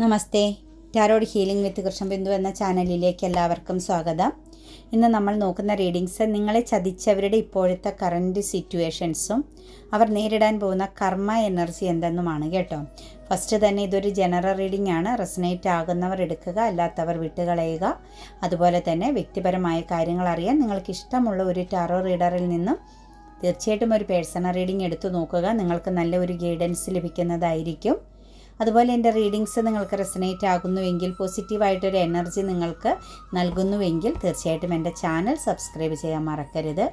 നമസ്തേ. Tarot healing വിത്ത് കൃഷ്ണബിന്ദു എന്ന ചാനലിലേക്ക് എല്ലാവർക്കും സ്വാഗതം. ഇന്ന് നമ്മൾ നോക്കുന്ന റീഡിങ്സ് നിങ്ങളെ ചതിച്ചവരുടെ ഇപ്പോഴത്തെ കറൻറ്റ് സിറ്റുവേഷൻസും അവർ നേരിടാൻ പോകുന്ന കർമ്മ എനർജി എന്തെന്നുമാണ് കേട്ടോ. ഫസ്റ്റ് തന്നെ ഇതൊരു ജനറൽ റീഡിംഗ് ആണ്. റെസനേറ്റ് ആകുന്നവർ എടുക്കുക, അല്ലാത്തവർ വിട്ടുകളയുക. അതുപോലെ തന്നെ വ്യക്തിപരമായ കാര്യങ്ങൾ അറിയാൻ നിങ്ങൾക്ക് ഇഷ്ടമുള്ള ഒരു ടാറോ റീഡറിൽ നിന്നും തീർച്ചയായിട്ടും ഒരു പേഴ്സണൽ റീഡിംഗ് എടുത്തു നോക്കുക. നിങ്ങൾക്ക് നല്ല ഒരു ഗൈഡൻസ് ലഭിക്കുന്നതായിരിക്കും. അതുപോലെ എൻ്റെ റീഡിങ്സ് നിങ്ങൾക്ക് റെസനേറ്റ് ആകുന്നുവെങ്കിൽ, പോസിറ്റീവായിട്ടൊരു എനർജി നിങ്ങൾക്ക് നൽകുന്നുവെങ്കിൽ തീർച്ചയായിട്ടും എൻ്റെ ചാനൽ സബ്സ്ക്രൈബ് ചെയ്യാൻ മറക്കരുത്.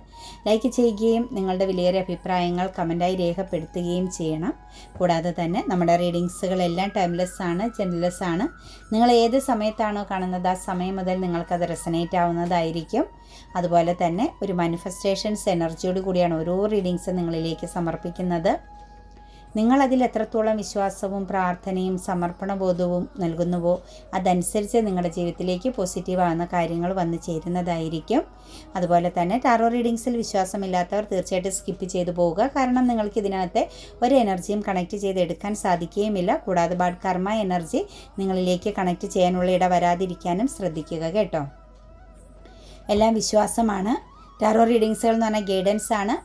ലൈക്ക് ചെയ്യുകയും നിങ്ങളുടെ വിലയേറിയ അഭിപ്രായങ്ങൾ കമൻറ്റായി രേഖപ്പെടുത്തുകയും ചെയ്യണം. കൂടാതെ തന്നെ നമ്മുടെ റീഡിങ്സുകളെല്ലാം ടൈംലെസ് ആണ്, ജെൻഡർലെസ് ആണ്. നിങ്ങൾ ഏത് സമയത്താണോ കാണുന്നത് ആ സമയം മുതൽ നിങ്ങൾക്കത് റെസനേറ്റ് ആവുന്നതായിരിക്കും. അതുപോലെ തന്നെ ഒരു മാനിഫെസ്റ്റേഷൻസ് എനർജിയോട് കൂടിയാണ് ഓരോ റീഡിങ്സ് നിങ്ങളിലേക്ക് സമർപ്പിക്കുന്നത്. നിങ്ങളതിൽ എത്രത്തോളം വിശ്വാസവും പ്രാർത്ഥനയും സമർപ്പണബോധവും നൽകുന്നുവോ അതനുസരിച്ച് നിങ്ങളുടെ ജീവിതത്തിലേക്ക് പോസിറ്റീവാകുന്ന കാര്യങ്ങൾ വന്നു ചേരുന്നതായിരിക്കും. അതുപോലെ തന്നെ ടാറോ റീഡിങ്സിൽ വിശ്വാസമില്ലാത്തവർ തീർച്ചയായിട്ടും സ്കിപ്പ് ചെയ്തു പോവുക. കാരണം നിങ്ങൾക്ക് ഇതിനകത്തെ ഒരു എനർജിയും കണക്ട് ചെയ്തെടുക്കാൻ സാധിക്കുകയുമില്ല. കൂടാതെ ബാഡ് കർമ്മ എനർജി നിങ്ങളിലേക്ക് കണക്ട് ചെയ്യാനുള്ള ഇട വരാതിരിക്കാനും ശ്രദ്ധിക്കുക കേട്ടോ. എല്ലാം വിശ്വാസമാണ്. ടാറോ റീഡിങ്സുകൾ എന്ന് പറഞ്ഞാൽ ഗൈഡൻസ് ആണ്.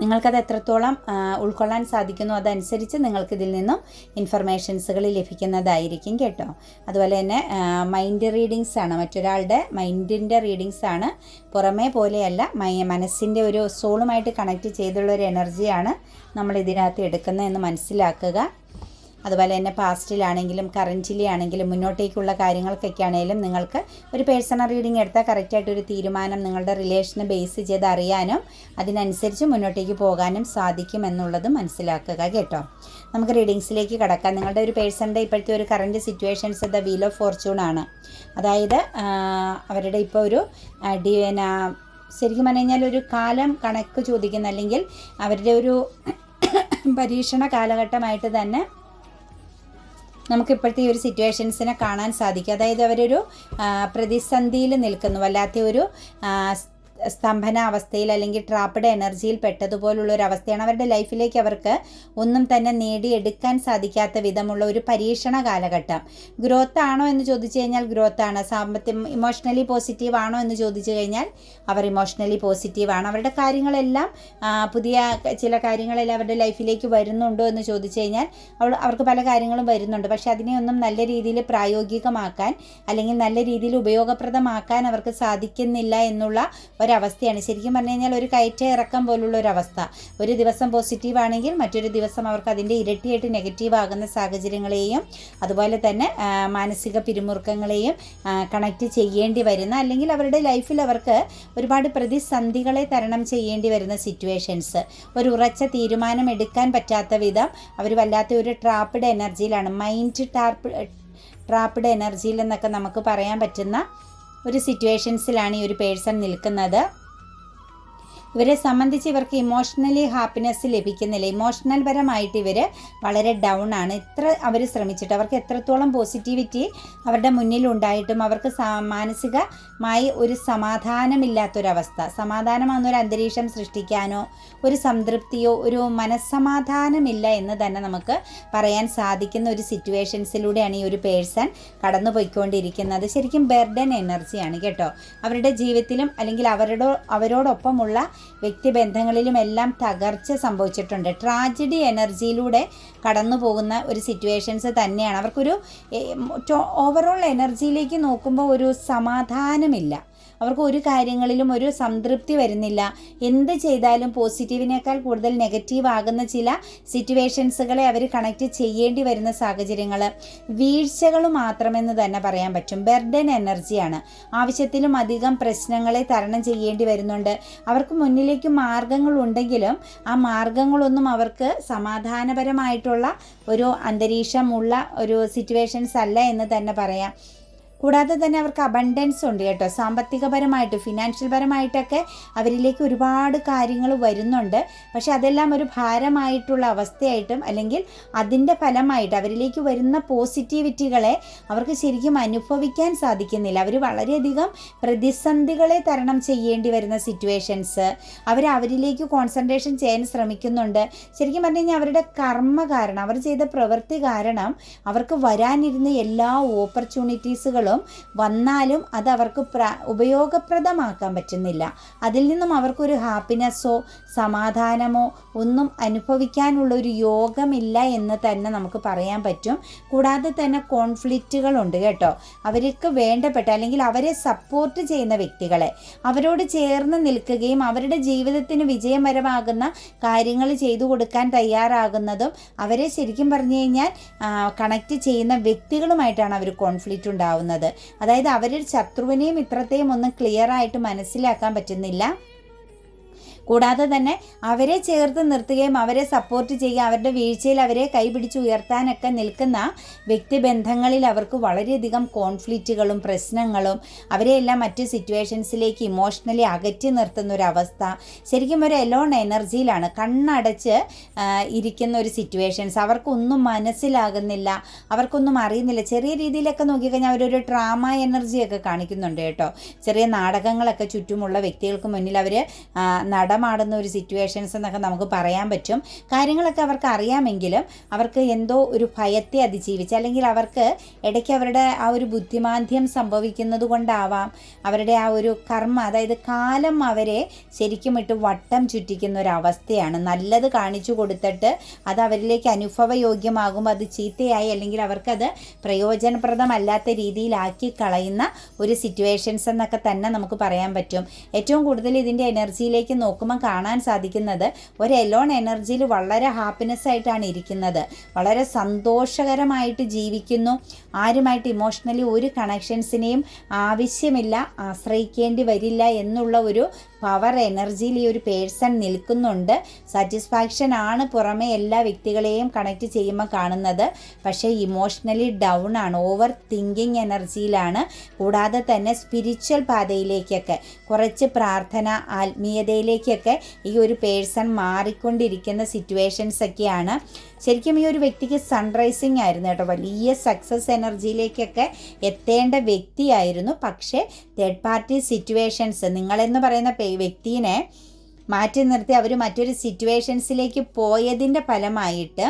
നിങ്ങൾക്കത് എത്രത്തോളം ഉൾക്കൊള്ളാൻ സാധിക്കുന്നു അതനുസരിച്ച് നിങ്ങൾക്കിതിൽ നിന്നും ഇൻഫർമേഷൻസുകൾ ലഭിക്കുന്നതായിരിക്കും കേട്ടോ. അതുപോലെ തന്നെ മൈൻഡ് റീഡിങ്സ് ആണ്, മറ്റൊരാളുടെ മൈൻഡിൻ്റെ റീഡിങ്സ് ആണ്. പുറമേ പോലെയല്ല, മനസ്സിൻ്റെ ഒരു സോളുമായിട്ട് കണക്ട് ചെയ്തുള്ള ഒരു എനർജിയാണ് നമ്മൾ ഇതിനകത്ത് എടുക്കുന്നതെന്ന് മനസ്സിലാക്കുക. അതുപോലെ തന്നെ പാസ്റ്റിലാണെങ്കിലും കറൻറ്റിലി ആണെങ്കിലും മുന്നോട്ടേക്കുള്ള കാര്യങ്ങൾക്കൊക്കെ ആണെങ്കിലും നിങ്ങൾക്ക് ഒരു പേഴ്സണൽ റീഡിംഗ് എടുത്താൽ കറക്റ്റായിട്ടൊരു തീരുമാനം നിങ്ങളുടെ റിലേഷനെ ബേസ് ചെയ്ത് അറിയാനും അതിനനുസരിച്ച് മുന്നോട്ടേക്ക് പോകാനും സാധിക്കുമെന്നുള്ളത് മനസ്സിലാക്കുക കേട്ടോ. നമുക്ക് റീഡിങ്സിലേക്ക് കടക്കാം. നിങ്ങളുടെ ഒരു പേഴ്സണിൻ്റെ ഇപ്പോഴത്തെ ഒരു current situations the wheel of Fortune ആണ്. അതായത് അവരുടെ ഇപ്പോൾ ഒരു ശരിക്കും പറഞ്ഞു കഴിഞ്ഞാൽ ഒരു കാലം കണക്ക് ചോദിക്കുന്ന, അല്ലെങ്കിൽ അവരുടെ ഒരു പരീക്ഷണ കാലഘട്ടമായിട്ട് തന്നെ നമുക്കിപ്പോഴത്തെ ഈ ഒരു സിറ്റുവേഷൻസിനെ കാണാൻ സാധിക്കും. അതായത് അവരൊരു പ്രതിസന്ധിയിൽ നിൽക്കുന്നു, വല്ലാത്ത ഒരു സ്തംഭന അവസ്ഥയിൽ അല്ലെങ്കിൽ ട്രാപ്പഡ് എനർജിയിൽ പെട്ടതുപോലുള്ളൊരവസ്ഥയാണ്. അവരുടെ ലൈഫിലേക്ക് അവർക്ക് ഒന്നും തന്നെ നേടിയെടുക്കാൻ സാധിക്കാത്ത വിധമുള്ള ഒരു പരീക്ഷണ കാലഘട്ടം. ഗ്രോത്ത് ആണോ എന്ന് ചോദിച്ചു കഴിഞ്ഞാൽ ഗ്രോത്താണ്. ഇമോഷണലി പോസിറ്റീവ് ആണോ എന്ന് ചോദിച്ചു കഴിഞ്ഞാൽ അവർ ഇമോഷണലി പോസിറ്റീവാണ്. അവരുടെ കാര്യങ്ങളെല്ലാം പുതിയ ചില കാര്യങ്ങളെല്ലാം അവരുടെ ലൈഫിലേക്ക് വരുന്നുണ്ടോ എന്ന് ചോദിച്ചു കഴിഞ്ഞാൽ അവർക്ക് പല കാര്യങ്ങളും വരുന്നുണ്ട്. പക്ഷേ അതിനെയൊന്നും നല്ല രീതിയിൽ പ്രായോഗികമാക്കാൻ അല്ലെങ്കിൽ നല്ല രീതിയിൽ ഉപയോഗപ്രദമാക്കാൻ അവർക്ക് സാധിക്കുന്നില്ല എന്നുള്ള ഒരവസ്ഥയാണ്. ശരിക്കും പറഞ്ഞു കഴിഞ്ഞാൽ ഒരു കയറ്റ ഇറക്കം പോലുള്ള ഒരവസ്ഥ. ഒരു ദിവസം പോസിറ്റീവ് ആണെങ്കിൽ മറ്റൊരു ദിവസം അവർക്ക് അതിൻ്റെ ഇരട്ടിയായിട്ട് നെഗറ്റീവ് ആകുന്ന സാഹചര്യങ്ങളെയും അതുപോലെ തന്നെ മാനസിക പിരിമുറുക്കങ്ങളെയും കണക്ട് ചെയ്യേണ്ടി വരുന്ന, അല്ലെങ്കിൽ അവരുടെ ലൈഫിൽ അവർക്ക് ഒരുപാട് പ്രതിസന്ധികളെ തരണം ചെയ്യേണ്ടി വരുന്ന സിറ്റുവേഷൻസ്, ഒരു ഉറച്ച തീരുമാനം എടുക്കാൻ പറ്റാത്ത വിധം അവർ വല്ലാത്ത ഒരു ട്രാപ്പഡ് എനർജിയിലാണ്. മൈൻഡ് ട്രാപ്പഡ് എനർജിയിൽ എന്നൊക്കെ നമുക്ക് പറയാൻ പറ്റുന്ന ഒരു സിറ്റുവേഷൻസിലാണ് ഈ ഒരു പേഴ്സൺ നിൽക്കുന്നത്. ഇവരെ സംബന്ധിച്ച് ഇവർക്ക് ഇമോഷണലി ഹാപ്പിനെസ് ലഭിക്കുന്നില്ല. ഇമോഷണൽ പരമായിട്ട് ഇവർ വളരെ ഡൗൺ ആണ്. എത്ര അവർ ശ്രമിച്ചിട്ട് അവർക്ക് എത്രത്തോളം പോസിറ്റിവിറ്റി അവരുടെ മുന്നിലുണ്ടായിട്ടും അവർക്ക് മാനസികമായി ഒരു സമാധാനമില്ലാത്തൊരവസ്ഥ, സമാധാനമാകുന്നൊരു അന്തരീക്ഷം സൃഷ്ടിക്കാനോ ഒരു സംതൃപ്തിയോ ഒരു മനസ്സമാധാനമില്ല എന്ന് തന്നെ നമുക്ക് പറയാൻ സാധിക്കുന്ന ഒരു സിറ്റുവേഷൻസിലൂടെയാണ് ഈ ഒരു പേഴ്സൺ കടന്നു പോയിക്കൊണ്ടിരിക്കുന്നത്. ശരിക്കും ബർഡൻ എനർജിയാണ് കേട്ടോ. അവരുടെ ജീവിതത്തിലും അല്ലെങ്കിൽ അവരോടൊപ്പമുള്ള വ്യക്തിബന്ധങ്ങളിലും എല്ലാം തകർച്ച സംഭവിച്ചിട്ടുണ്ട്. ട്രാജഡി എനർജിയിലൂടെ കടന്നു പോകുന്ന ഒരു സിറ്റുവേഷൻസ് തന്നെയാണ്. അവർക്കൊരു ഓവറോൾ എനർജിയിലേക്ക് നോക്കുമ്പോൾ ഒരു സമാധാനമില്ല. അവർക്ക് ഒരു കാര്യങ്ങളിലും ഒരു സംതൃപ്തി വരുന്നില്ല. എന്ത് ചെയ്താലും പോസിറ്റീവിനേക്കാൾ കൂടുതൽ നെഗറ്റീവ് ആകുന്ന ചില സിറ്റുവേഷൻസുകളെ അവർ കണക്ട് ചെയ്യേണ്ടി വരുന്ന സാഹചര്യങ്ങൾ, വീഴ്ചകൾ മാത്രമെന്ന് തന്നെ പറയാൻ പറ്റും. ബർഡൻ എനർജിയാണ്. ആവശ്യത്തിലും അധികം പ്രശ്നങ്ങളെ തരണം ചെയ്യേണ്ടി വരുന്നുണ്ട്. അവർക്ക് മുന്നിലേക്ക് മാർഗങ്ങളുണ്ടെങ്കിലും ആ മാർഗങ്ങളൊന്നും അവർക്ക് സമാധാനപരമായിട്ടുള്ള ഒരു അന്തരീക്ഷമുള്ള ഒരു സിറ്റുവേഷൻസ് അല്ല എന്ന് തന്നെ പറയാം. കൂടാതെ തന്നെ അവർക്ക് അബണ്ടൻസ് ഉണ്ട് കേട്ടോ. സാമ്പത്തികപരമായിട്ട് ഫിനാൻഷ്യൽ പരമായിട്ടൊക്കെ അവരിലേക്ക് ഒരുപാട് കാര്യങ്ങൾ വരുന്നുണ്ട്. പക്ഷെ അതെല്ലാം ഒരു ഭാരമായിട്ടുള്ള അവസ്ഥയായിട്ടും അല്ലെങ്കിൽ അതിൻ്റെ ഫലമായിട്ട് അവരിലേക്ക് വരുന്ന പോസിറ്റിവിറ്റികളെ അവർക്ക് ശരിക്കും അനുഭവിക്കാൻ സാധിക്കുന്നില്ല. അവർ വളരെയധികം പ്രതിസന്ധികളെ തരണം ചെയ്യേണ്ടി വരുന്ന സിറ്റുവേഷൻസ് അവരിലേക്ക് കോൺസെൻട്രേഷൻ ചെയ്യാൻ ശ്രമിക്കുന്നുണ്ട്. ശരിക്കും പറഞ്ഞു കഴിഞ്ഞാൽ അവരുടെ കർമ്മ കാരണം, അവർ ചെയ്ത പ്രവൃത്തി കാരണം അവർക്ക് വരാനിരുന്ന എല്ലാ ഓപ്പർച്യൂണിറ്റീസുകളും വന്നാലും അത് അവർക്ക് ഉപയോഗപ്രദമാക്കാൻ പറ്റുന്നില്ല. അതിൽ നിന്നും അവർക്കൊരു ഹാപ്പിനെസ്സോ സമാധാനമോ ഒന്നും അനുഭവിക്കാനുള്ള ഒരു യോഗമില്ല എന്ന് തന്നെ നമുക്ക് പറയാൻ പറ്റും. കൂടാതെ തന്നെ കോൺഫ്ലിക്റ്റുകളുണ്ട് കേട്ടോ. അവർക്ക് വേണ്ടപ്പെട്ട അല്ലെങ്കിൽ അവരെ സപ്പോർട്ട് ചെയ്യുന്ന വ്യക്തികളെ അവരോട് ചേർന്ന് നിൽക്കുകയും അവരുടെ ജീവിതത്തിന് വിജയകരമാകുന്ന കാര്യങ്ങൾ ചെയ്തു കൊടുക്കാൻ തയ്യാറാകുന്നതും അവരെ ശരിക്കും പറഞ്ഞു കഴിഞ്ഞാൽ കണക്റ്റ് ചെയ്യുന്ന വ്യക്തികളുമായിട്ടാണ് അവർ കോൺഫ്ലിക്റ്റ് ഉണ്ടാവുന്നത്. അതായത് അവരുടെ ശത്രുവിനെയും മിത്രത്തെയും ഒന്നും ക്ലിയർ ആയിട്ട് മനസ്സിലാക്കാൻ പറ്റുന്നില്ല. കൂടാതെ തന്നെ അവരെ ചേർത്ത് നിർത്തുകയും അവരെ സപ്പോർട്ട് ചെയ്യുക, അവരുടെ വീഴ്ചയിൽ അവരെ കൈപിടിച്ച് ഉയർത്താനൊക്കെ നിൽക്കുന്ന വ്യക്തിബന്ധങ്ങളിൽ അവർക്ക് വളരെയധികം കോൺഫ്ലിക്റ്റുകളും പ്രശ്നങ്ങളും അവരെയെല്ലാം മറ്റ് സിറ്റുവേഷൻസിലേക്ക് ഇമോഷണലി അകറ്റി നിർത്തുന്ന ഒരവസ്ഥ. ശരിക്കും ഒരു എലോൺ എനർജിയിലാണ്, കണ്ണടച്ച് ഇരിക്കുന്ന ഒരു സിറ്റുവേഷൻസ്. അവർക്കൊന്നും മനസ്സിലാകുന്നില്ല, അവർക്കൊന്നും അറിയുന്നില്ല. ചെറിയ രീതിയിലൊക്കെ നോക്കിക്കഴിഞ്ഞാൽ അവരൊരു ഡ്രാമ എനർജിയൊക്കെ കാണിക്കുന്നുണ്ട് കേട്ടോ. ചെറിയ നാടകങ്ങളൊക്കെ ചുറ്റുമുള്ള വ്യക്തികൾക്ക് മുന്നിൽ അവർ നടമാടുന്ന ഒരു സിറ്റുവേഷൻസ് എന്നൊക്കെ നമുക്ക് പറയാൻ പറ്റും. കാര്യങ്ങളൊക്കെ അവർക്ക് അറിയാമെങ്കിലും അവർക്ക് എന്തോ ഒരു ഭയത്തെ അതിജീവിച്ച് അല്ലെങ്കിൽ അവർക്ക് ഇടയ്ക്ക് അവരുടെ ആ ഒരു ബുദ്ധിമാന്ദ്യം സംഭവിക്കുന്നത് കൊണ്ടാവാം അവരുടെ ആ ഒരു കർമ്മ, അതായത് കാലം അവരെ ശരിക്കും ഇട്ട് വട്ടം ചുറ്റിക്കുന്ന ഒരവസ്ഥയാണ്. നല്ലത് കാണിച്ചു കൊടുത്തിട്ട് അത് അവരിലേക്ക് അനുഭവയോഗ്യമാകുമ്പോൾ അത് ചീത്തയായി അല്ലെങ്കിൽ അവർക്കത് പ്രയോജനപ്രദമല്ലാത്ത രീതിയിലാക്കി കളയുന്ന ഒരു സിറ്റുവേഷൻസ് എന്നൊക്കെ തന്നെ നമുക്ക് പറയാൻ പറ്റും. ഏറ്റവും കൂടുതൽ ഇതിൻ്റെ എനർജിയിലേക്ക് നോക്കുമ്പോൾ കാണാൻ സാധിക്കുന്നത് ഒരു എലോൺ എനർജിയിൽ വളരെ ഹാപ്പിനെസ് ആയിട്ടാണ് ഇരിക്കുന്നത്, വളരെ സന്തോഷകരമായിട്ട് ജീവിക്കുന്നു. ആരുമായിട്ട് ഇമോഷണലി ഒരു കണക്ഷൻസിനെയും ആവശ്യമില്ല, ആശ്രയിക്കേണ്ടി വരില്ല എന്നുള്ള ഒരു പവർ എനർജിയിൽ ഈ ഒരു പേഴ്സൺ നിൽക്കുന്നുണ്ട്. സാറ്റിസ്ഫാക്ഷൻ ആണ് പുറമെ എല്ലാ വ്യക്തികളെയും കണക്ട് ചെയ്യുമ്പോൾ കാണുന്നത്. പക്ഷേ ഇമോഷണലി ഡൗൺ ആണ്, ഓവർ തിങ്കിങ് എനർജിയിലാണ്. കൂടാതെ തന്നെ സ്പിരിച്വൽ പാതയിലേക്കൊക്കെ കുറച്ച് പ്രാർത്ഥന ആത്മീയതയിലേക്കൊക്കെ ഈ ഒരു പേഴ്സൺ മാറിക്കൊണ്ടിരിക്കുന്ന സിറ്റുവേഷൻസ് ഒക്കെയാണ്. ശരിക്കും ഈ ഒരു വ്യക്തിക്ക് സൺറൈസിങ് ആയിരുന്നു കേട്ടോ. വലിയ സക്സസ് എനർജിയിലേക്കൊക്കെ എത്തേണ്ട വ്യക്തിയായിരുന്നു. പക്ഷേ തേർഡ് പാർട്ടി സിറ്റുവേഷൻസ് നിങ്ങളെന്ന് പറയുന്ന വ്യക്തിയെ മാറ്റി നിർത്തി അവർ മറ്റൊരു സിറ്റുവേഷൻസിലേക്ക് പോയതിൻ്റെ ഫലമായിട്ട്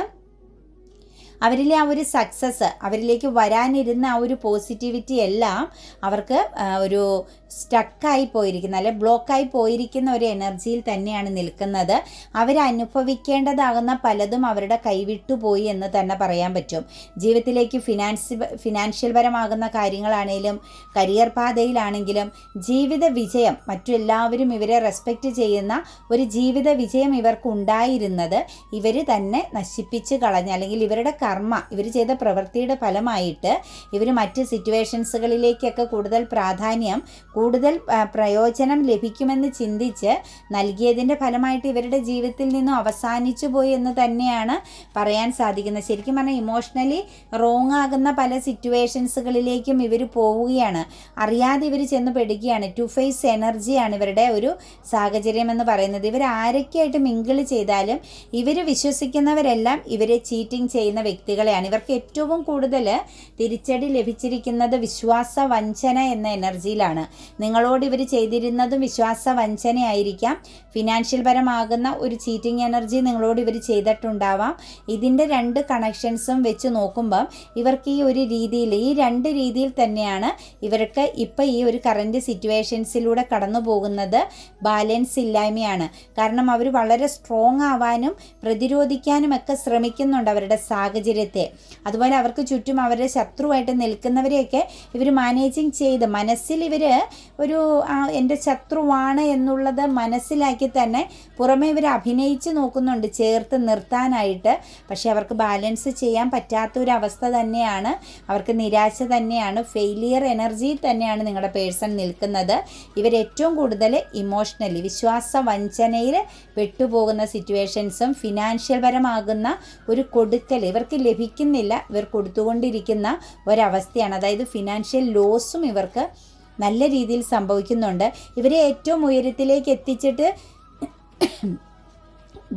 അവരിലെ ആ ഒരു സക്സസ്, അവരിലേക്ക് വരാനിരുന്ന ആ ഒരു പോസിറ്റിവിറ്റി എല്ലാം അവർക്ക് ഒരു സ്റ്റക്കായി പോയിരിക്കുന്ന അല്ലെങ്കിൽ ബ്ലോക്കായി പോയിരിക്കുന്ന ഒരു എനർജിയിൽ തന്നെയാണ് നിൽക്കുന്നത്. അവരനുഭവിക്കേണ്ടതാകുന്ന പലതും അവരുടെ കൈവിട്ടുപോയി എന്ന് തന്നെ പറയാൻ പറ്റും. ജീവിതത്തിലേക്ക് ഫിനാൻഷ്യൽ പരമാകുന്ന കാര്യങ്ങളാണെങ്കിലും കരിയർ പാതയിലാണെങ്കിലും ജീവിത വിജയം, മറ്റെല്ലാവരും ഇവരെ റെസ്പെക്റ്റ് ചെയ്യുന്ന ഒരു ജീവിത വിജയം ഇവർക്കുണ്ടായിരുന്നത് ഇവർ തന്നെ നശിപ്പിച്ച് കളഞ്ഞ അല്ലെങ്കിൽ ഇവരുടെ കർമ്മ, ഇവർ ചെയ്ത പ്രവൃത്തിയുടെ ഫലമായിട്ട് ഇവർ മറ്റ് സിറ്റുവേഷൻസുകളിലേക്കൊക്കെ കൂടുതൽ പ്രാധാന്യം, കൂടുതൽ പ്രയോജനം ലഭിക്കുമെന്ന് ചിന്തിച്ച് നൽകിയതിൻ്റെ ഫലമായിട്ട് ഇവരുടെ ജീവിതത്തിൽ നിന്നും അവസാനിച്ചു പോയി എന്ന് തന്നെയാണ് പറയാൻ സാധിക്കുന്നത്. ശരിക്കും പറഞ്ഞാൽ ഇമോഷണലി റോങ് ആകുന്ന പല സിറ്റുവേഷൻസുകളിലേക്കും ഇവർ പോവുകയാണ്, അറിയാതെ ഇവർ ചെന്ന് പെടുകയാണ്. ടു ഫേസ് എനർജിയാണ് ഇവരുടെ ഒരു സാഹചര്യം എന്ന് പറയുന്നത്. ഇവർ ആരൊക്കെയായിട്ട് മിങ്കിൾ ചെയ്താലും ഇവർ വിശ്വസിക്കുന്നവരെല്ലാം ഇവരെ ചീറ്റിംഗ് ചെയ്യുന്ന വ്യക്തികളെയാണ്. ഇവർക്ക് ഏറ്റവും കൂടുതൽ തിരിച്ചടി ലഭിച്ചിരിക്കുന്നത് വിശ്വാസ വഞ്ചന എന്ന എനർജിയിലാണ്. നിങ്ങളോട് ഇവർ ചെയ്തിരുന്നതും വിശ്വാസ വഞ്ചനയായിരിക്കാം. ഫിനാൻഷ്യൽ പരമാകുന്ന ഒരു ചീറ്റിംഗ് എനർജി നിങ്ങളോട് ഇവർ ചെയ്തിട്ടുണ്ടാവാം. ഇതിൻ്റെ രണ്ട് കണക്ഷൻസും വെച്ച് നോക്കുമ്പം ഇവർക്ക് ഈ ഒരു രീതിയിൽ, ഈ രണ്ട് രീതിയിൽ തന്നെയാണ് ഇവർക്ക് ഇപ്പം ഈ ഒരു കറൻറ്റ് സിറ്റുവേഷൻസിലൂടെ കടന്നു പോകുന്നത്. ബാലൻസ് ഇല്ലായ്മയാണ്. കാരണം അവർ വളരെ സ്ട്രോങ് ആവാനും പ്രതിരോധിക്കാനും ഒക്കെ ശ്രമിക്കുന്നുണ്ട് അവരുടെ സാഹചര്യത്തെ. അതുപോലെ അവർക്ക് ചുറ്റും അവരുടെ ശത്രുവായിട്ട് നിൽക്കുന്നവരെയൊക്കെ ഇവർ മാനേജിങ് ചെയ്ത് മനസ്സിൽ ഇവർ ഒരു എൻ്റെ ശത്രുവാണ് എന്നുള്ളത് മനസ്സിലാക്കി തന്നെ പുറമേ ഇവർ അഭിനയിച്ച് നോക്കുന്നുണ്ട് ചേർത്ത് നിർത്താനായിട്ട്. പക്ഷേ അവർക്ക് ബാലൻസ് ചെയ്യാൻ പറ്റാത്തൊരവസ്ഥ തന്നെയാണ്, അവർക്ക് നിരാശ തന്നെയാണ്, ഫെയിലിയർ എനർജിയിൽ തന്നെയാണ് നിങ്ങളുടെ പേഴ്സൺ നിൽക്കുന്നത്. ഇവരേറ്റവും കൂടുതൽ ഇമോഷണലി വിശ്വാസ വഞ്ചനയിൽ പെട്ടുപോകുന്ന സിറ്റുവേഷൻസും ഫിനാൻഷ്യൽ പരമാകുന്ന ഒരു കൊടുക്കൽ, ഇവർക്ക് ഇവർക്ക് ലഭിക്കുന്നില്ല, ഇവർ കൊടുത്തുകൊണ്ടിരിക്കുന്ന ഒരവസ്ഥയാണ്. അതായത് ഫിനാൻഷ്യൽ ലോസും ഇവർക്ക് നല്ല രീതിയിൽ സംഭവിക്കുന്നുണ്ട്. ഇവരെ ഏറ്റവും ഉയരത്തിലേക്ക് എത്തിച്ചിട്ട്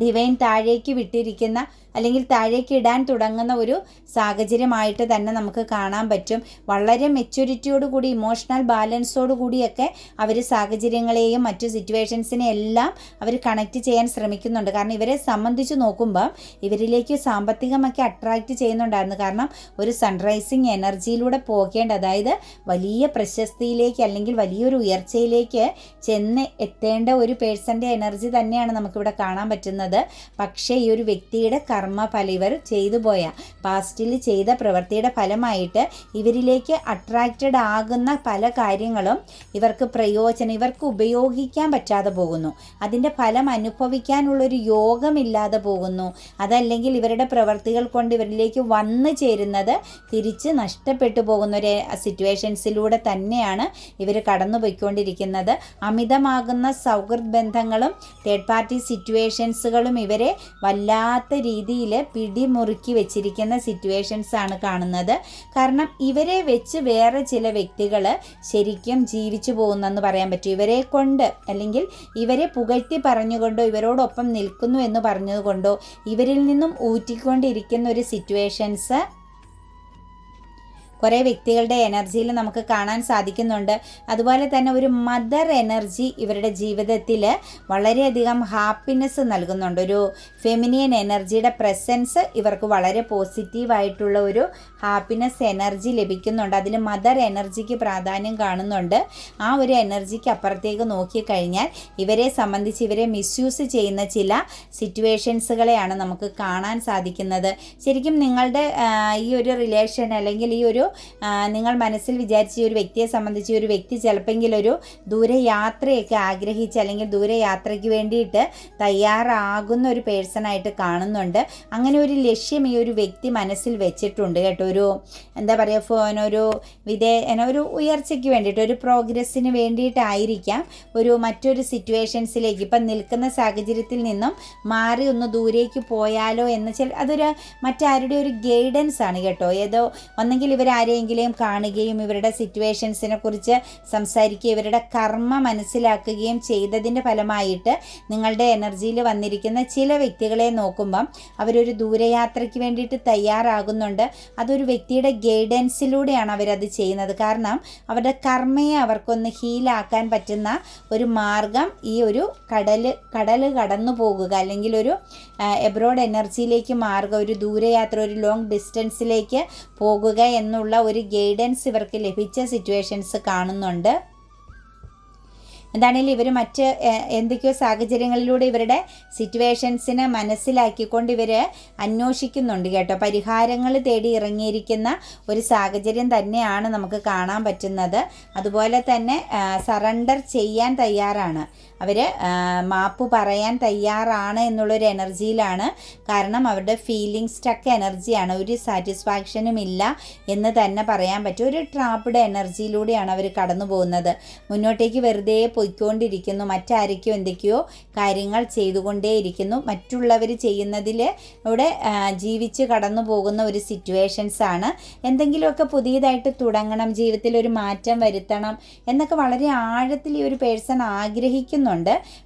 ഡിവൈൻ താഴേക്ക് വിട്ടിരിക്കുന്ന അല്ലെങ്കിൽ താഴേക്ക് ഇടാൻ തുടങ്ങുന്ന ഒരു സാഹചര്യമായിട്ട് തന്നെ നമുക്ക് കാണാൻ പറ്റും. വളരെ മെച്യൂരിറ്റിയോട് കൂടി ഇമോഷണൽ ബാലൻസോട് കൂടിയൊക്കെ അവർ സാഹചര്യങ്ങളെയും മറ്റു സിറ്റുവേഷൻസിനെ എല്ലാം അവർ കണക്റ്റ് ചെയ്യാൻ ശ്രമിക്കുന്നുണ്ട്. കാരണം ഇവരെ സംബന്ധിച്ച് നോക്കുമ്പോൾ ഇവരിലേക്ക് സാമ്പത്തികമൊക്കെ അട്രാക്റ്റ് ചെയ്യുന്നുണ്ടായിരുന്നു. കാരണം ഒരു സൺറൈസിങ് എനർജിയിലൂടെ പോകേണ്ട, അതായത് വലിയ പ്രശസ്തിയിലേക്ക് അല്ലെങ്കിൽ വലിയൊരു ഉയർച്ചയിലേക്ക് ചെന്ന് എത്തേണ്ട ഒരു പേഴ്സൻ്റെ എനർജി തന്നെയാണ് നമുക്കിവിടെ കാണാൻ പറ്റുന്നത്. പക്ഷേ ഈ ഒരു വ്യക്തിയുടെ കർമ്മഫലം, ഇവർ ചെയ്തു പോയ പാസ്റ്റിൽ ചെയ്ത പ്രവൃത്തിയുടെ ഫലമായിട്ട് ഇവരിലേക്ക് അട്രാക്റ്റഡ് ആകുന്ന പല കാര്യങ്ങളും ഇവർക്ക് ഉപയോഗിക്കാൻ പറ്റാതെ പോകുന്നു. അതിൻ്റെ ഫലം അനുഭവിക്കാനുള്ളൊരു യോഗമില്ലാതെ പോകുന്നു. അതല്ലെങ്കിൽ ഇവരുടെ പ്രവൃത്തികൾ കൊണ്ട് ഇവരിലേക്ക് വന്നു ചേരുന്നത് തിരിച്ച് നഷ്ടപ്പെട്ടു പോകുന്ന ഒരു സിറ്റുവേഷൻസിലൂടെ തന്നെയാണ് ഇവർ കടന്നു പോയിക്കൊണ്ടിരിക്കുന്നത്. അമിതമാകുന്ന സൗഹൃദ ബന്ധങ്ങളും തേർഡ് പാർട്ടി സിറ്റുവേഷൻസുകളും ഇവരെ വല്ലാത്ത രീതിയിൽ പിടിമുറുക്കി വെച്ചിരിക്കുന്ന സിറ്റുവേഷൻസ് ആണ് കാണുന്നത്. കാരണം ഇവരെ വെച്ച് വേറെ ചില വ്യക്തികൾ ശരിക്കും ജീവിച്ചു പോകുന്നെന്ന് പറയാൻ പറ്റും. ഇവരെ കൊണ്ട് അല്ലെങ്കിൽ ഇവരെ പുകഴ്ത്തി പറഞ്ഞുകൊണ്ടോ ഇവരോടൊപ്പം നിൽക്കുന്നു എന്ന് പറഞ്ഞതുകൊണ്ടോ ഇവരിൽ നിന്നും ഊറ്റിക്കൊണ്ടിരിക്കുന്ന ഒരു സിറ്റുവേഷൻസ് കുറേ വ്യക്തികളുടെ എനർജിയിൽ നമുക്ക് കാണാൻ സാധിക്കുന്നുണ്ട്. അതുപോലെ തന്നെ ഒരു മദർ എനർജി ഇവരുടെ ജീവിതത്തിൽ വളരെയധികം ഹാപ്പിനെസ് നൽകുന്നുണ്ട്. ഒരു ഫെമിനിയൻ എനർജിയുടെ പ്രസൻസ് ഇവർക്ക് വളരെ പോസിറ്റീവായിട്ടുള്ള ഒരു ഹാപ്പിനെസ് എനർജി ലഭിക്കുന്നുണ്ട്. അതിൽ മദർ എനർജിക്ക് പ്രാധാന്യം കാണുന്നുണ്ട്. ആ ഒരു എനർജിക്ക് അപ്പുറത്തേക്ക് നോക്കിക്കഴിഞ്ഞാൽ ഇവരെ സംബന്ധിച്ച് ഇവരെ മിസ്യൂസ് ചെയ്യുന്ന ചില സിറ്റുവേഷൻസുകളെയാണ് നമുക്ക് കാണാൻ സാധിക്കുന്നത്. ശരിക്കും നിങ്ങളുടെ ഈ ഒരു റിലേഷൻ അല്ലെങ്കിൽ ഈ ഒരു നിങ്ങൾ മനസ്സിൽ വിചാരിച്ച ഒരു വ്യക്തിയെ സംബന്ധിച്ച് ഒരു വ്യക്തി ചിലപ്പോൾ ഒരു ദൂരയാത്രയൊക്കെ ആഗ്രഹിച്ച് അല്ലെങ്കിൽ ദൂരയാത്രയ്ക്ക് വേണ്ടിയിട്ട് തയ്യാറാകുന്ന ഒരു പേഴ്സണായിട്ട് കാണുന്നുണ്ട്. അങ്ങനെ ഒരു ലക്ഷ്യം ഈ ഒരു വ്യക്തി മനസ്സിൽ വെച്ചിട്ടുണ്ട് കേട്ടോ. ഒരു എന്താ പറയുക, ഒരു ഉയർച്ചയ്ക്ക് വേണ്ടിയിട്ട്, ഒരു പ്രോഗ്രസ്സിന് വേണ്ടിയിട്ടായിരിക്കാം മറ്റൊരു സിറ്റുവേഷൻസിലേക്ക് ഇപ്പം നിൽക്കുന്ന സാഹചര്യത്തിൽ നിന്നും മാറി ഒന്ന് ദൂരേക്ക് പോയാലോ എന്ന് അതൊരു മറ്റാരുടെ ഒരു ഗൈഡൻസ് ആണ് കേട്ടോ. ഏതോ ഒന്നെങ്കിൽ ആരെങ്കിലും കാണുകയും ഇവരുടെ സിറ്റുവേഷൻസിനെ കുറിച്ച് സംസാരിക്കുകയും ഇവരുടെ കർമ്മ മനസ്സിലാക്കുകയും ചെയ്തതിൻ്റെ ഫലമായിട്ട് നിങ്ങളുടെ എനർജിയിൽ വന്നിരിക്കുന്ന ചില വ്യക്തികളെ നോക്കുമ്പം അവരൊരു ദൂരയാത്രയ്ക്ക് വേണ്ടിയിട്ട് തയ്യാറാകുന്നുണ്ട്. അതൊരു വ്യക്തിയുടെ ഗൈഡൻസിലൂടെയാണ് അവരത് ചെയ്യുന്നത്. കാരണം അവരുടെ കർമ്മയെ അവർക്കൊന്ന് ഹീലാക്കാൻ പറ്റുന്ന ഒരു മാർഗം ഈ ഒരു കടൽ കടന്നു പോകുക അല്ലെങ്കിൽ ഒരു എബ്രോഡ് എനർജിയിലേക്ക് മാറുക, ഒരു ദൂരയാത്ര, ഒരു ലോങ് ഡിസ്റ്റൻസിലേക്ക് പോകുക എന്നുള്ള ഒരു ഗൈഡൻസ് ഇവർക്ക് ലഭിച്ച സിറ്റുവേഷൻസ് കാണുന്നുണ്ട്. എന്താണെങ്കിലും ഇവർ മറ്റ് എന്തൊക്കെയോ സാഹചര്യങ്ങളിലൂടെ ഇവരുടെ സിറ്റുവേഷൻസിനെ മനസ്സിലാക്കിക്കൊണ്ട് ഇവർ അന്വേഷിക്കുന്നുണ്ട് കേട്ടോ. പരിഹാരങ്ങൾ തേടി ഇറങ്ങിയിരിക്കുന്ന ഒരു സാഹചര്യം തന്നെയാണ് നമുക്ക് കാണാൻ പറ്റുന്നത്. അതുപോലെ തന്നെ സറണ്ടർ ചെയ്യാൻ തയ്യാറാണ് അവർ, മാപ്പ് പറയാൻ തയ്യാറാണ് എന്നുള്ളൊരു എനർജിയിലാണ്. കാരണം അവരുടെ ഫീലിംഗ് സ്റ്റക്ക് എനർജിയാണ്, ഒരു സാറ്റിസ്ഫാക്ഷനും ഇല്ല എന്ന് തന്നെ പറയാൻ പറ്റും. ഒരു ട്രാപ്പ്ഡ് എനർജിയിലൂടെയാണ് അവർ കടന്നു പോകുന്നത്. മുന്നോട്ടേക്ക് വെറുതെ പോയിക്കൊണ്ടിരിക്കുന്നു, മറ്റാരൊക്കെയോ എന്തൊക്കെയോ കാര്യങ്ങൾ ചെയ്തുകൊണ്ടേയിരിക്കുന്നു. മറ്റുള്ളവർ ചെയ്യുന്നതിലൂടെ ജീവിച്ച് കടന്നു പോകുന്ന ഒരു സിറ്റുവേഷൻസാണ്. എന്തെങ്കിലുമൊക്കെ പുതിയതായിട്ട് തുടങ്ങണം, ജീവിതത്തിൽ ഒരു മാറ്റം വരുത്തണം എന്നൊക്കെ വളരെ ആഴത്തിൽ ഈ ഒരു പേഴ്സൺ ആഗ്രഹിക്കുന്നുണ്ട്.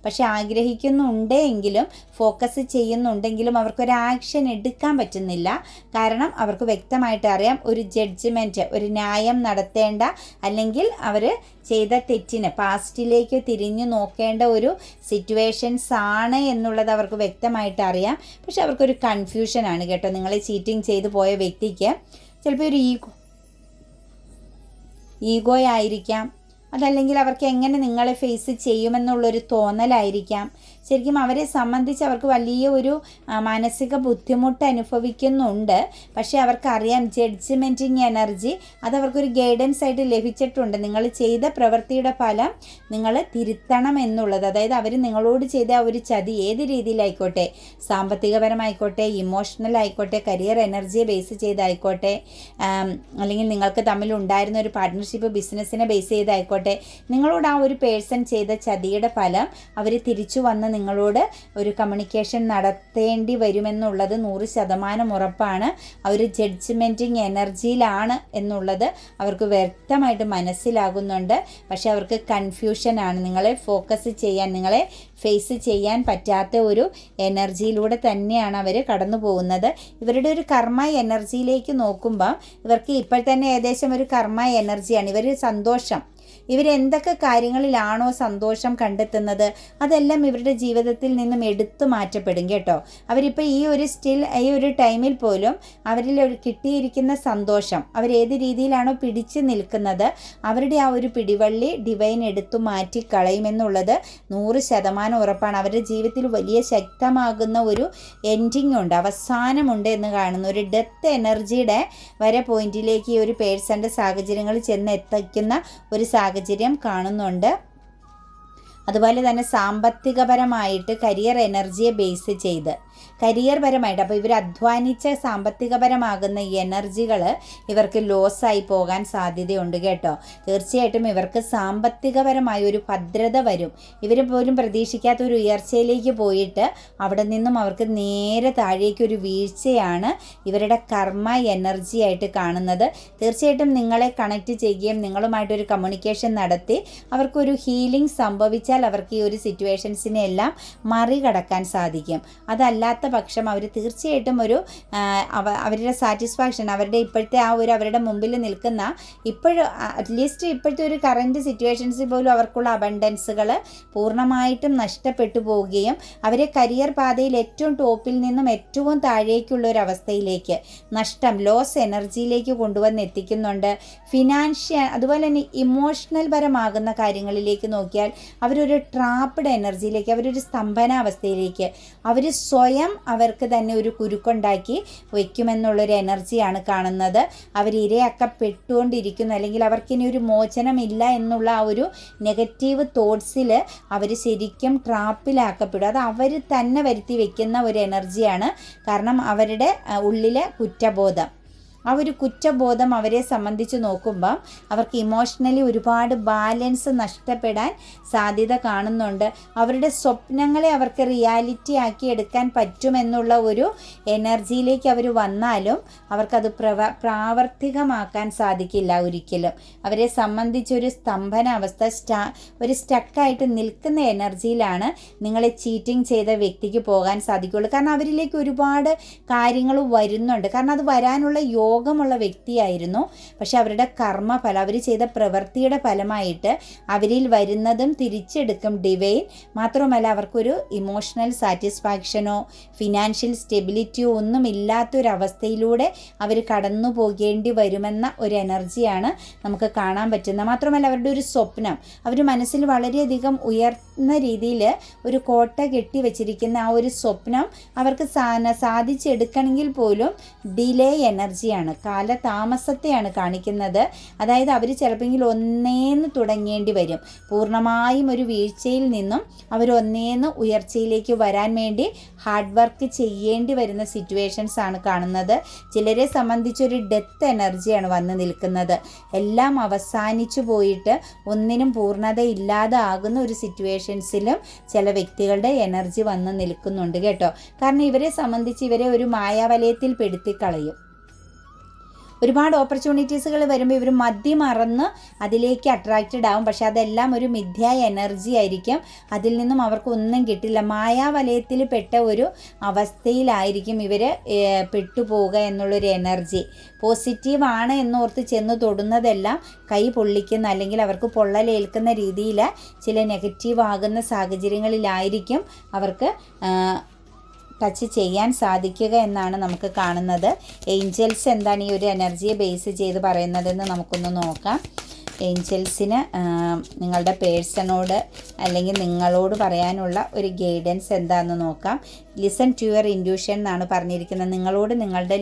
പക്ഷെ ആഗ്രഹിക്കുന്നുണ്ടെങ്കിലും ഫോക്കസ് ചെയ്യുന്നുണ്ടെങ്കിലും അവർക്കൊരു ആക്ഷൻ എടുക്കാൻ പറ്റുന്നില്ല. കാരണം അവർക്ക് വ്യക്തമായിട്ട് അറിയാം ഒരു ജഡ്ജ്മെൻറ്റ്, ഒരു ന്യായം നടത്തേണ്ട അല്ലെങ്കിൽ അവർ ചെയ്ത തെറ്റിന് പാസ്റ്റിലേക്ക് തിരിഞ്ഞു നോക്കേണ്ട ഒരു സിറ്റുവേഷൻസ് ആണ് എന്നുള്ളത് അവർക്ക് വ്യക്തമായിട്ട് അറിയാം. പക്ഷെ അവർക്കൊരു കൺഫ്യൂഷനാണ് കേട്ടോ. നിങ്ങളെ ചീറ്റിംഗ് ചെയ്തു പോയ വ്യക്തിക്ക് ചിലപ്പോൾ ഒരു ഈഗോയായിരിക്കാം, അതല്ലെങ്കിൽ അവർക്ക് എങ്ങനെ നിങ്ങളെ ഫേസ് ചെയ്യുമെന്നുള്ളൊരു തോന്നലായിരിക്കാം. ശരിക്കും അവരെ സംബന്ധിച്ച് അവർക്ക് വലിയ ഒരു മാനസിക ബുദ്ധിമുട്ട് അനുഭവിക്കുന്നുണ്ട്. പക്ഷേ അവർക്കറിയാം ജഡ്ജ്മെൻറ്റിങ് എനർജി അതവർക്കൊരു ഗൈഡൻസ് ആയിട്ട് ലഭിച്ചിട്ടുണ്ട്. നിങ്ങൾ ചെയ്ത പ്രവൃത്തിയുടെ ഫലം നിങ്ങൾ തിരുത്തണം എന്നുള്ളത്. അതായത് അവർ നിങ്ങളോട് ചെയ്ത ആ ഒരു ചതി ഏത് രീതിയിലായിക്കോട്ടെ, സാമ്പത്തികപരമായിക്കോട്ടെ, ഇമോഷണൽ ആയിക്കോട്ടെ, കരിയർ എനർജിയെ ബേസ് ചെയ്തായിക്കോട്ടെ, അല്ലെങ്കിൽ നിങ്ങൾക്ക് തമ്മിലുണ്ടായിരുന്ന ഒരു പാർട്ട്ണർഷിപ്പ് ബിസിനസ്സിനെ ബേസ് ചെയ്തായിക്കോട്ടെ, നിങ്ങളോട് ആ ഒരു പേഴ്സൺ ചെയ്ത ചതിയുടെ ഫലം അവർ തിരിച്ചു വന്ന് നിങ്ങളോട് ഒരു കമ്മ്യൂണിക്കേഷൻ നടത്തേണ്ടി വരുമെന്നുള്ളത് 100% ഉറപ്പാണ്. അവർ ജഡ്ജ്മെൻറ്റിങ് എനർജിയിലാണ് എന്നുള്ളത് അവർക്ക് വ്യക്തമായിട്ട് മനസ്സിലാകുന്നുണ്ട്. പക്ഷെ അവർക്ക് കൺഫ്യൂഷനാണ്. നിങ്ങളെ ഫോക്കസ് ചെയ്യാൻ, നിങ്ങളെ ഫേസ് ചെയ്യാൻ പറ്റാത്ത ഒരു എനർജിയിലൂടെ തന്നെയാണ് അവർ കടന്നു പോകുന്നത്. ഇവരുടെ ഒരു കർമ്മ എനർജിയിലേക്ക് നോക്കുമ്പോൾ ഇവർക്ക് ഇപ്പോൾ തന്നെ ഏകദേശം ഒരു കർമ്മ എനർജിയാണ്. ഇവർ സന്തോഷം, ഇവരെന്തൊക്കെ കാര്യങ്ങളിലാണോ സന്തോഷം കണ്ടെത്തുന്നത് അതെല്ലാം ഇവരുടെ ജീവിതത്തിൽ നിന്നും എടുത്തു മാറ്റപ്പെടും കേട്ടോ. അവരിപ്പോൾ ഈ ഒരു ടൈമിൽ പോലും അവരിൽ കിട്ടിയിരിക്കുന്ന സന്തോഷം, അവരേത് രീതിയിലാണോ പിടിച്ചു നിൽക്കുന്നത് അവരുടെ ആ ഒരു പിടിവള്ളി ഡിവൈൻ എടുത്തു മാറ്റി കളയുമെന്നുള്ളത് 100% ഉറപ്പാണ്. അവരുടെ ജീവിതത്തിൽ വലിയ ശക്തമാകുന്ന ഒരു എൻഡിങ് ഉണ്ട്, അവസാനമുണ്ട് എന്ന് കാണുന്നു. ഒരു ഡെത്ത് എനർജിയുടെ വരെ പോയിന്റിലേക്ക് ഈ ഒരു പേഴ്സൻ്റെ സാഹചര്യങ്ങൾ ചെന്ന് എത്തിക്കുന്ന ഒരു സാഹചര്യം കാണുന്നുണ്ട്. അതുപോലെ തന്നെ സാമ്പത്തികപരമായിട്ട് കരിയർ എനർജിയെ ബേസ് ചെയ്ത് കരിയർ പരമായിട്ട്, അപ്പോൾ ഇവർ അധ്വാനിച്ച സാമ്പത്തികപരമാകുന്ന ഈ എനർജികൾ ഇവർക്ക് ലോസായി പോകാൻ സാധ്യതയുണ്ട് കേട്ടോ. തീർച്ചയായിട്ടും ഇവർക്ക് സാമ്പത്തികപരമായ ഒരു ഭദ്രത വരും. ഇവർ പോലും പ്രതീക്ഷിക്കാത്ത ഒരു ഉയർച്ചയിലേക്ക് പോയിട്ട് അവിടെ നിന്നും അവർക്ക് നേരെ താഴേക്കൊരു വീഴ്ചയാണ് ഇവരുടെ കർമ്മ എനർജി ആയിട്ട് കാണുന്നത്. തീർച്ചയായിട്ടും നിങ്ങളെ കണക്റ്റ് ചെയ്യുകയും നിങ്ങളുമായിട്ടൊരു കമ്മ്യൂണിക്കേഷൻ നടത്തി അവർക്കൊരു ഹീലിംഗ് സംഭവിച്ചാൽ അവർക്ക് ഈ ഒരു സിറ്റുവേഷൻസിനെ എല്ലാം മറികടക്കാൻ സാധിക്കും. അതല്ലാത്ത പക്ഷം അവർ തീർച്ചയായിട്ടും അവരുടെ സാറ്റിസ്ഫാക്ഷൻ, അവരുടെ ഇപ്പോഴത്തെ ആ ഒരു അവരുടെ മുമ്പിൽ നിൽക്കുന്ന അറ്റ്ലീസ്റ്റ് ഇപ്പോഴത്തെ ഒരു കറൻറ്റ് സിറ്റുവേഷൻസിൽ പോലും അവർക്കുള്ള അബണ്ടൻസുകൾ പൂർണ്ണമായിട്ടും നഷ്ടപ്പെട്ടു പോവുകയും അവരെ കരിയർ പാതയിൽ ഏറ്റവും ടോപ്പിൽ നിന്നും ഏറ്റവും താഴേക്കുള്ള ഒരു അവസ്ഥയിലേക്ക് നഷ്ടം, ലോസ് എനർജിയിലേക്ക് കൊണ്ടുവന്ന് എത്തിക്കുന്നുണ്ട്. ഫിനാൻഷ്യൽ അതുപോലെ തന്നെ ഇമോഷണൽ പരമാകുന്ന കാര്യങ്ങളിലേക്ക് നോക്കിയാൽ അവരൊരു ട്രാപ്പ്ഡ് എനർജിയിലേക്ക്, അവരൊരു സ്തംഭനാവസ്ഥയിലേക്ക് അവർ സ്വയം അവർക്ക് തന്നെ ഒരു കുരുക്കുണ്ടാക്കി വയ്ക്കുമെന്നുള്ളൊരു എനർജിയാണ് കാണുന്നത്. അവർ ഇരയാക്കപ്പെട്ടുകൊണ്ടിരിക്കുന്നു, അല്ലെങ്കിൽ അവർക്കിനി ഒരു മോചനമില്ല എന്നുള്ള ആ ഒരു നെഗറ്റീവ് തോട്ട്സിൽ അവർ ശരിക്കും ട്രാപ്പിലാക്കപ്പെടും. അത് അവർ തന്നെ വരുത്തി വയ്ക്കുന്ന ഒരു എനർജിയാണ്. കാരണം അവരുടെ ഉള്ളിലെ കുറ്റബോധം, ആ ഒരു കുറ്റബോധം അവരെ സംബന്ധിച്ച് നോക്കുമ്പം അവർക്ക് ഇമോഷണലി ഒരുപാട് ബാലൻസ് നഷ്ടപ്പെടാൻ സാധ്യത കാണുന്നുണ്ട്. അവരുടെ സ്വപ്നങ്ങളെ അവർക്ക് റിയാലിറ്റി ആക്കി എടുക്കാൻ പറ്റുമെന്നുള്ള ഒരു എനർജിയിലേക്ക് അവർ വന്നാലും അവർക്കത് പ്രാവർത്തികമാക്കാൻ സാധിക്കില്ല ഒരിക്കലും. അവരെ സംബന്ധിച്ചൊരു സ്തംഭനാവസ്ഥ, ഒരു സ്റ്റക്കായിട്ട് നിൽക്കുന്ന എനർജിയിലാണ് നിങ്ങളെ ചീറ്റിംഗ് ചെയ്ത വ്യക്തിക്ക് പോകാൻ സാധിക്കുകയുള്ളൂ. കാരണം അവരിലേക്ക് ഒരുപാട് കാര്യങ്ങൾ വരുന്നുണ്ട്. കാരണം അത് വരാനുള്ള യോഗമുള്ള വ്യക്തിയായിരുന്നു. പക്ഷെ അവരുടെ കർമ്മഫലം, അവർ ചെയ്ത പ്രവൃത്തിയുടെ ഫലമായിട്ട് അവരിൽ വരുന്നതും തിരിച്ചെടുക്കും ഡിവൈൻ. മാത്രമല്ല അവർക്കൊരു ഇമോഷണൽ സാറ്റിസ്ഫാക്ഷനോ ഫിനാൻഷ്യൽ സ്റ്റെബിലിറ്റിയോ ഒന്നും ഇല്ലാത്തൊരവസ്ഥയിലൂടെ അവർ കടന്നു പോകേണ്ടി വരുമെന്ന ഒരു എനർജിയാണ് നമുക്ക് കാണാൻ പറ്റുന്നത്. മാത്രമല്ല അവരുടെ ഒരു സ്വപ്നം, അവർ മനസ്സിൽ വളരെയധികം ഉയർന്ന രീതിയിൽ ഒരു കോട്ട കെട്ടി വെച്ചിരിക്കുന്ന ആ ഒരു സ്വപ്നം അവർക്ക് സാധിച്ചെടുക്കണമെങ്കിൽ പോലും ഡിലേ എനർജിയാണ്, കാലതാമസത്തെയാണ് കാണിക്കുന്നത്. അതായത് അവർ ചിലപ്പോൾ ഒന്നേന്ന് തുടങ്ങേണ്ടി വരും. പൂർണ്ണമായും ഒരു വീഴ്ചയിൽ നിന്നും അവർ ഒന്നേന്ന് ഉയർച്ചയിലേക്ക് വരാൻ വേണ്ടി ഹാർഡ് വർക്ക് ചെയ്യേണ്ടി വരുന്ന സിറ്റുവേഷൻസ് ആണ് കാണുന്നത്. ചിലരെ സംബന്ധിച്ചൊരു ഡെത്ത് എനർജിയാണ് വന്ന് നിൽക്കുന്നത്. എല്ലാം അവസാനിച്ചു പോയിട്ട് ഒന്നിനും പൂർണ്ണത ഇല്ലാതെ ആകുന്ന ഒരു സിറ്റുവേഷൻസിലും ചില വ്യക്തികളുടെ എനർജി വന്ന് നിൽക്കുന്നുണ്ട് കേട്ടോ. കാരണം ഇവരെ സംബന്ധിച്ച് ഇവരെ ഒരു മായാവലയത്തിൽ പെടുത്തിക്കളയും. ഒരുപാട് ഓപ്പർച്യൂണിറ്റീസുകൾ വരുമ്പോൾ ഇവർ മറന്ന് അതിലേക്ക് അട്രാക്റ്റഡ് ആവും. പക്ഷെ അതെല്ലാം ഒരു മിഥ്യ എനർജി ആയിരിക്കും. അതിൽ നിന്നും അവർക്ക് ഒന്നും കിട്ടില്ല. മായാവലയത്തിൽ പെട്ട ഒരു അവസ്ഥയിലായിരിക്കും ഇവർ പെട്ടുപോവുക എന്നുള്ളൊരു എനർജി. പോസിറ്റീവാണ് എന്നോർത്ത് ചെന്ന് തൊടുന്നതെല്ലാം കൈ പൊള്ളിക്കുന്ന, അല്ലെങ്കിൽ അവർക്ക് പൊള്ളലേൽക്കുന്ന രീതിയിൽ ചില നെഗറ്റീവ് ആകുന്ന സാഹചര്യങ്ങളിലായിരിക്കും അവർക്ക് ടച്ച് ചെയ്യാൻ സാധിക്കുക എന്നാണ് നമുക്ക് കാണുന്നത്. ഏഞ്ചൽസ് എന്താണ് ഈ ഒരു എനർജിയെ ബേസ് ചെയ്ത് പറയുന്നതെന്ന് നമുക്കൊന്ന് നോക്കാം. ഏഞ്ചൽസിന് നിങ്ങളുടെ പേഴ്സണോട് അല്ലെങ്കിൽ നിങ്ങളോട് പറയാനുള്ള ഒരു ഗൈഡൻസ് എന്താണെന്ന് നോക്കാം. ലിസൺ ടു യുവർ ഇൻറ്റ്യൂഷൻ എന്നാണ് പറഞ്ഞിരിക്കുന്നത്. നിങ്ങളോട് നിങ്ങളുടെ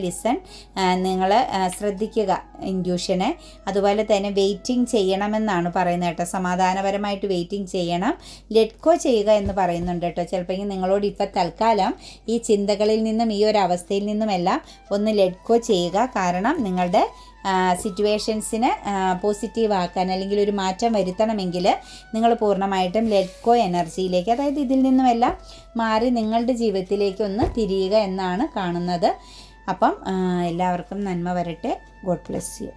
നിങ്ങൾ ശ്രദ്ധിക്കുക ഇൻറ്റ്യൂഷനെ. അതുപോലെ തന്നെ വെയിറ്റിംഗ് ചെയ്യണമെന്നാണ് പറയുന്നത് കേട്ടോ. സമാധാനപരമായിട്ട് വെയിറ്റിംഗ് ചെയ്യണം. ലെറ്റ് ഗോ ചെയ്യുക എന്ന് പറയുന്നുണ്ട് കേട്ടോ. ചിലപ്പോൾ നിങ്ങളോട് ഇപ്പം തൽക്കാലം ഈ ചിന്തകളിൽ നിന്നും ഈ ഒരു അവസ്ഥയിൽ നിന്നുമെല്ലാം ഒന്ന് ലെറ്റ് ഗോ ചെയ്യുക. കാരണം നിങ്ങളുടെ സിറ്റുവേഷൻസിനെ പോസിറ്റീവ് ആക്കാൻ അല്ലെങ്കിൽ ഒരു മാറ്റം വരുത്തണമെങ്കിൽ നിങ്ങൾ പൂർണ്ണമായിട്ടും ലെറ്റ് ഗോ എനർജിയിലേക്ക്, അതായത് ഇതിൽ നിന്നുമെല്ലാം മാറി നിങ്ങളുടെ ജീവിതത്തിലേക്ക് ഒന്ന് തിരിയുക എന്നാണ് കാണുന്നത്. അപ്പം എല്ലാവർക്കും നന്മ വരട്ടെ. God bless you.